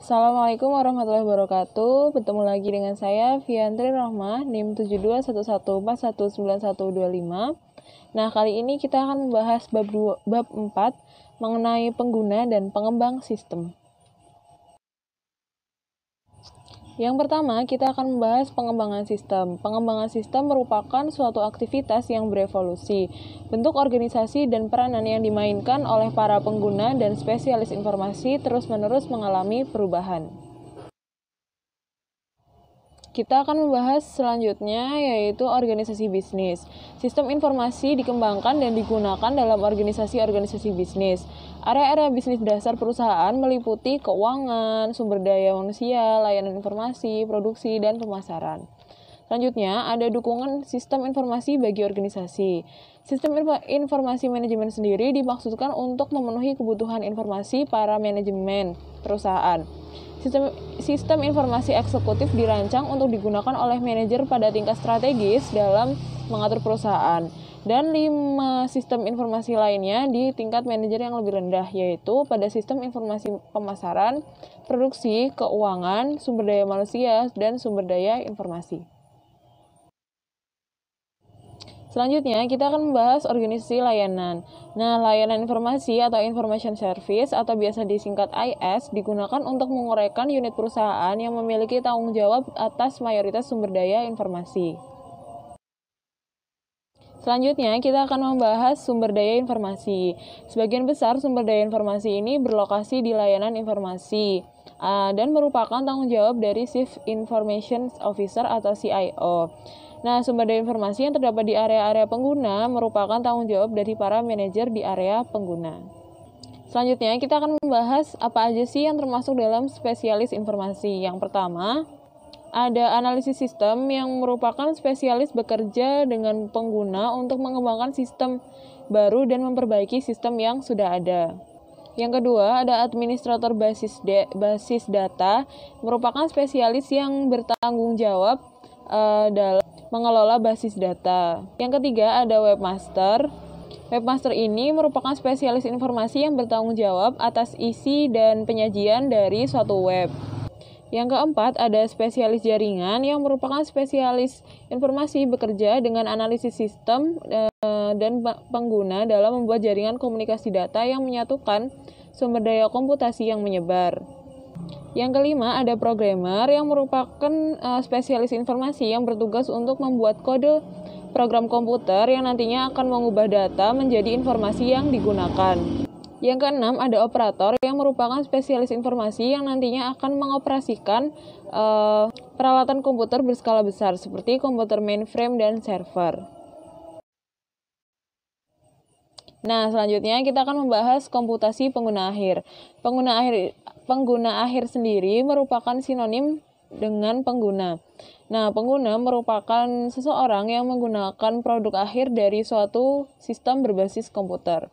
Assalamualaikum warahmatullahi wabarakatuh. Bertemu lagi dengan saya Fiantri Rahmah, NIM 7211419125. Nah, kali ini kita akan membahas bab 4 mengenai pengguna dan pengembang sistem. Yang pertama, kita akan membahas pengembangan sistem. Pengembangan sistem merupakan suatu aktivitas yang berevolusi, bentuk organisasi dan peranan yang dimainkan oleh para pengguna dan spesialis informasi terus-menerus mengalami perubahan. Kita akan membahas selanjutnya yaitu organisasi bisnis. Sistem informasi dikembangkan dan digunakan dalam organisasi-organisasi bisnis. Area-area bisnis dasar perusahaan meliputi keuangan, sumber daya manusia, layanan informasi, produksi, dan pemasaran. Selanjutnya, ada dukungan sistem informasi bagi organisasi. Sistem informasi manajemen sendiri dimaksudkan untuk memenuhi kebutuhan informasi para manajemen perusahaan. Sistem informasi eksekutif dirancang untuk digunakan oleh manajer pada tingkat strategis dalam mengatur perusahaan. Dan 5 sistem informasi lainnya di tingkat manajer yang lebih rendah, yaitu pada sistem informasi pemasaran, produksi, keuangan, sumber daya manusia, dan sumber daya informasi. Selanjutnya, kita akan membahas organisasi layanan. Nah, layanan informasi atau information service atau biasa disingkat IS digunakan untuk menguraikan unit perusahaan yang memiliki tanggung jawab atas mayoritas sumber daya informasi. Selanjutnya, kita akan membahas sumber daya informasi. Sebagian besar sumber daya informasi ini berlokasi di layanan informasi dan merupakan tanggung jawab dari Chief Information Officer atau CIO. Nah, sumber daya informasi yang terdapat di area-area pengguna merupakan tanggung jawab dari para manajer di area pengguna. Selanjutnya, kita akan membahas apa aja sih yang termasuk dalam spesialis informasi. Yang pertama, ada analisis sistem yang merupakan spesialis bekerja dengan pengguna untuk mengembangkan sistem baru dan memperbaiki sistem yang sudah ada. Yang kedua, ada administrator basis data, merupakan spesialis yang bertanggung jawab dalam mengelola basis data. Yang ketiga, ada webmaster. Webmaster ini merupakan spesialis informasi yang bertanggung jawab atas isi dan penyajian dari suatu web. Yang keempat, ada spesialis jaringan yang merupakan spesialis informasi bekerja dengan analisis sistem dan pengguna dalam membuat jaringan komunikasi data yang menyatukan sumber daya komputasi yang menyebar. Yang kelima, ada programmer yang merupakan spesialis informasi yang bertugas untuk membuat kode program komputer yang nantinya akan mengubah data menjadi informasi yang digunakan. Yang keenam, ada operator yang merupakan spesialis informasi yang nantinya akan mengoperasikan peralatan komputer berskala besar seperti komputer mainframe dan server. Nah, selanjutnya kita akan membahas komputasi pengguna akhir. Pengguna akhir sendiri merupakan sinonim dengan pengguna. Nah, pengguna merupakan seseorang yang menggunakan produk akhir dari suatu sistem berbasis komputer.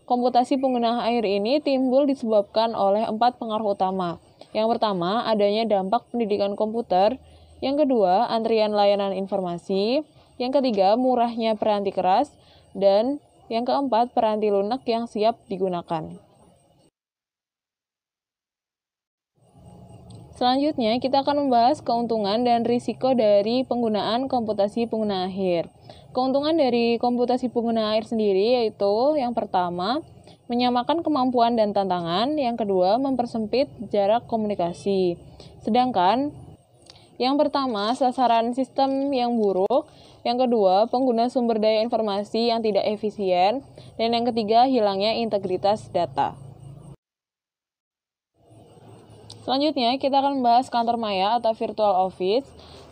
Komputasi pengguna akhir ini timbul disebabkan oleh 4 pengaruh utama. Yang pertama, adanya dampak pendidikan komputer. Yang kedua, antrian layanan informasi. Yang ketiga, murahnya peranti keras. Dan yang keempat, peranti lunak yang siap digunakan. Selanjutnya, kita akan membahas keuntungan dan risiko dari penggunaan komputasi pengguna akhir. Keuntungan dari komputasi pengguna akhir sendiri yaitu yang pertama, menyamakan kemampuan dan tantangan. Yang kedua, mempersempit jarak komunikasi. Sedangkan yang pertama, sasaran sistem yang buruk. Yang kedua, pengguna sumber daya informasi yang tidak efisien. Dan yang ketiga, hilangnya integritas data. Selanjutnya, kita akan membahas kantor maya atau virtual office.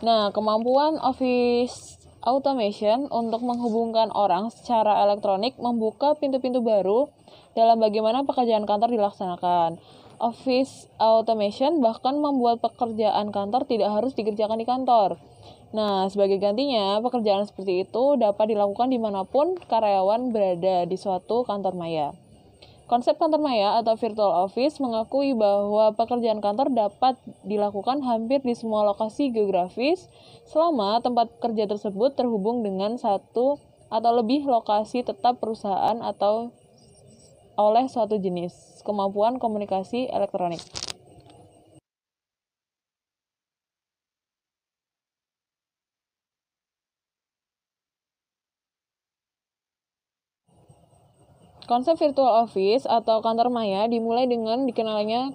Nah, kemampuan office automation untuk menghubungkan orang secara elektronik membuka pintu-pintu baru dalam bagaimana pekerjaan kantor dilaksanakan. Office automation bahkan membuat pekerjaan kantor tidak harus dikerjakan di kantor. Nah, sebagai gantinya, pekerjaan seperti itu dapat dilakukan dimanapun karyawan berada di suatu kantor maya. Konsep kantor maya atau virtual office mengakui bahwa pekerjaan kantor dapat dilakukan hampir di semua lokasi geografis selama tempat kerja tersebut terhubung dengan satu atau lebih lokasi tetap perusahaan atau oleh suatu jenis kemampuan komunikasi elektronik. Konsep virtual office atau kantor maya dimulai dengan dikenalnya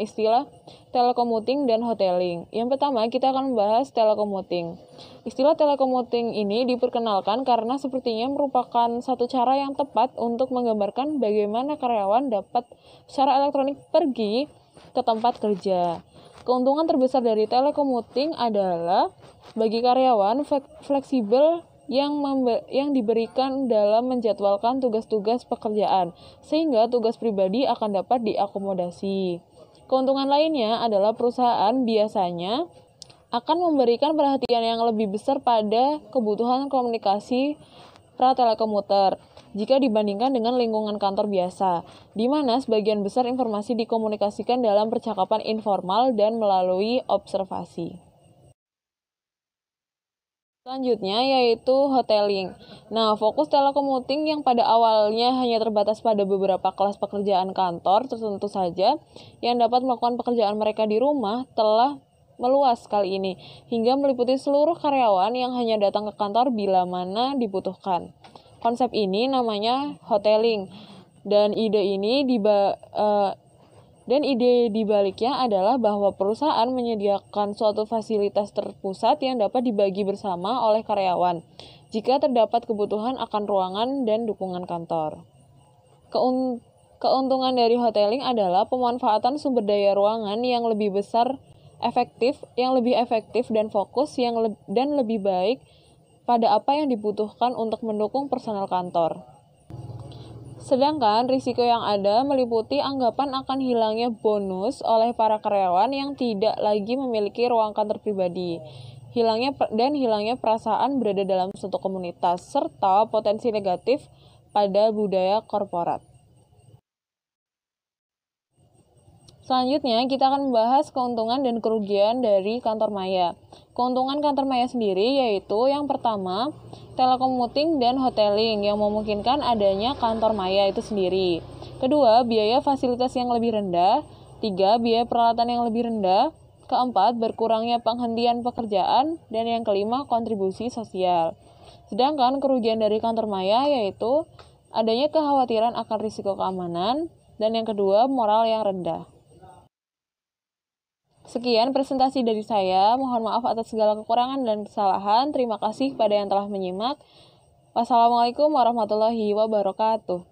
istilah telekommuting dan hoteling. Yang pertama, kita akan membahas telekommuting. Istilah telekommuting ini diperkenalkan karena sepertinya merupakan satu cara yang tepat untuk menggambarkan bagaimana karyawan dapat secara elektronik pergi ke tempat kerja. Keuntungan terbesar dari telekommuting adalah bagi karyawan fleksibel yang diberikan dalam menjadwalkan tugas-tugas pekerjaan, sehingga tugas pribadi akan dapat diakomodasi. Keuntungan lainnya adalah perusahaan biasanya akan memberikan perhatian yang lebih besar pada kebutuhan komunikasi pratelekomuter jika dibandingkan dengan lingkungan kantor biasa, di mana sebagian besar informasi dikomunikasikan dalam percakapan informal dan melalui observasi. Selanjutnya yaitu hoteling. Nah, fokus telekommuting yang pada awalnya hanya terbatas pada beberapa kelas pekerjaan kantor tertentu saja yang dapat melakukan pekerjaan mereka di rumah telah meluas kali ini hingga meliputi seluruh karyawan yang hanya datang ke kantor bila mana dibutuhkan. Konsep ini namanya hoteling dan ide dibaliknya adalah bahwa perusahaan menyediakan suatu fasilitas terpusat yang dapat dibagi bersama oleh karyawan jika terdapat kebutuhan akan ruangan dan dukungan kantor. Keuntungan dari hoteling adalah pemanfaatan sumber daya ruangan yang lebih efektif dan fokus dan lebih baik pada apa yang dibutuhkan untuk mendukung personel kantor. Sedangkan risiko yang ada meliputi anggapan akan hilangnya bonus oleh para karyawan yang tidak lagi memiliki ruang kantor pribadi, hilangnya perasaan berada dalam suatu komunitas, serta potensi negatif pada budaya korporat. Selanjutnya, kita akan membahas keuntungan dan kerugian dari kantor maya. Keuntungan kantor maya sendiri yaitu yang pertama, telekommuting dan hoteling yang memungkinkan adanya kantor maya itu sendiri. Kedua, biaya fasilitas yang lebih rendah. Tiga, biaya peralatan yang lebih rendah. Keempat, berkurangnya penghentian pekerjaan. Dan yang kelima, kontribusi sosial. Sedangkan kerugian dari kantor maya yaitu adanya kekhawatiran akan risiko keamanan. Dan yang kedua, moral yang rendah. Sekian presentasi dari saya. Mohon maaf atas segala kekurangan dan kesalahan. Terima kasih kepada yang telah menyimak. Wassalamualaikum warahmatullahi wabarakatuh.